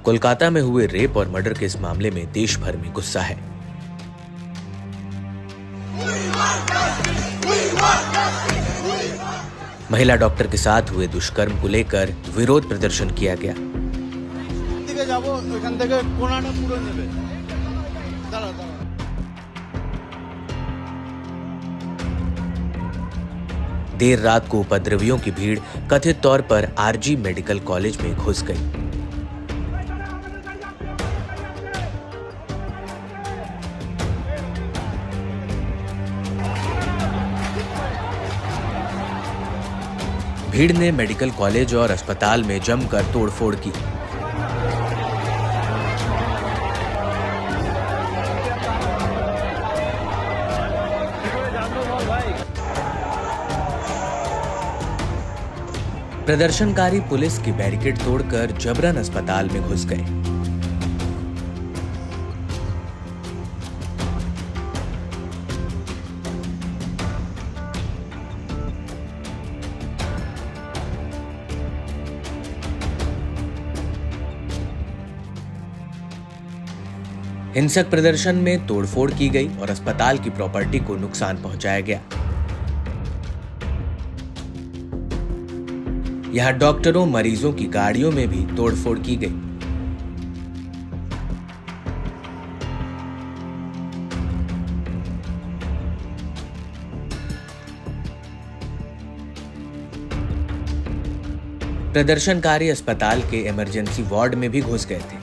कोलकाता में हुए रेप और मर्डर के इस मामले में देश भर में गुस्सा है। महिला डॉक्टर के साथ हुए दुष्कर्म को लेकर विरोध प्रदर्शन किया गया। देर रात को उपद्रवियों की भीड़ कथित तौर पर आरजी मेडिकल कॉलेज में घुस गई। भीड़ ने मेडिकल कॉलेज और अस्पताल में जमकर तोड़फोड़ की। प्रदर्शनकारी पुलिस की बैरिकेड तोड़कर जबरन अस्पताल में घुस गए। हिंसक प्रदर्शन में तोड़फोड़ की गई और अस्पताल की प्रॉपर्टी को नुकसान पहुंचाया गया। यहां डॉक्टरों मरीजों की गाड़ियों में भी तोड़फोड़ की गई। प्रदर्शनकारी अस्पताल के इमरजेंसी वार्ड में भी घुस गए थे।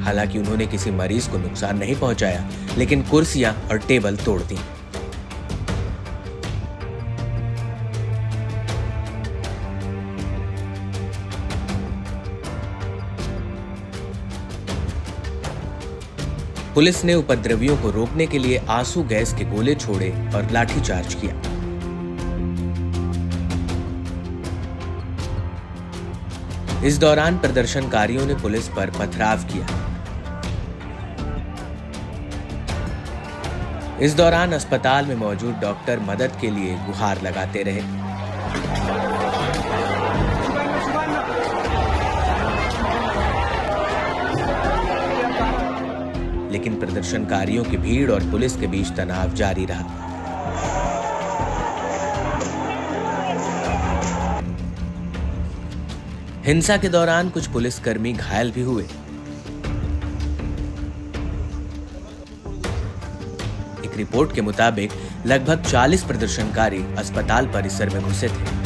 हालांकि उन्होंने किसी मरीज को नुकसान नहीं पहुंचाया, लेकिन कुर्सियां और टेबल तोड़ दी। पुलिस ने उपद्रवियों को रोकने के लिए आंसू गैस के गोले छोड़े और लाठीचार्ज किया। इस दौरान प्रदर्शनकारियों ने पुलिस पर पथराव किया। इस दौरान अस्पताल में मौजूद डॉक्टर मदद के लिए गुहार लगाते रहे। लेकिन प्रदर्शनकारियों की भीड़ और पुलिस के बीच तनाव जारी रहा। हिंसा के दौरान कुछ पुलिसकर्मी घायल भी हुए। एक रिपोर्ट के मुताबिक लगभग 40 प्रदर्शनकारी अस्पताल परिसर में घुसे थे।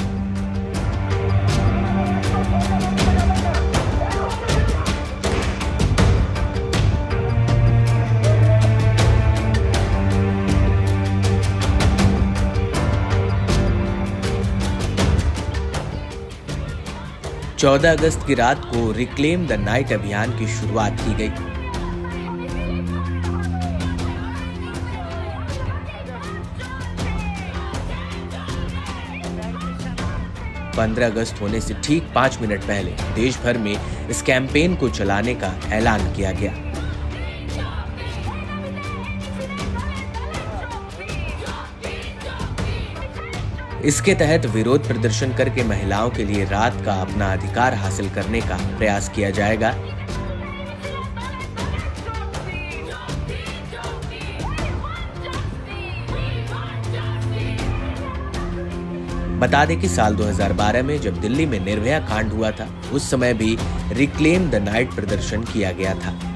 14 अगस्त की रात को रिक्लेम द नाइट अभियान की शुरुआत की गई। पंद्रह अगस्त होने से ठीक 5 मिनट पहले देश भर में इस कैंपेन को चलाने का ऐलान किया गया। इसके तहत विरोध प्रदर्शन करके महिलाओं के लिए रात का अपना अधिकार हासिल करने का प्रयास किया जाएगा। बता दें कि साल 2012 में जब दिल्ली में निर्भया कांड हुआ था, उस समय भी रिक्लेम द नाइट प्रदर्शन किया गया था।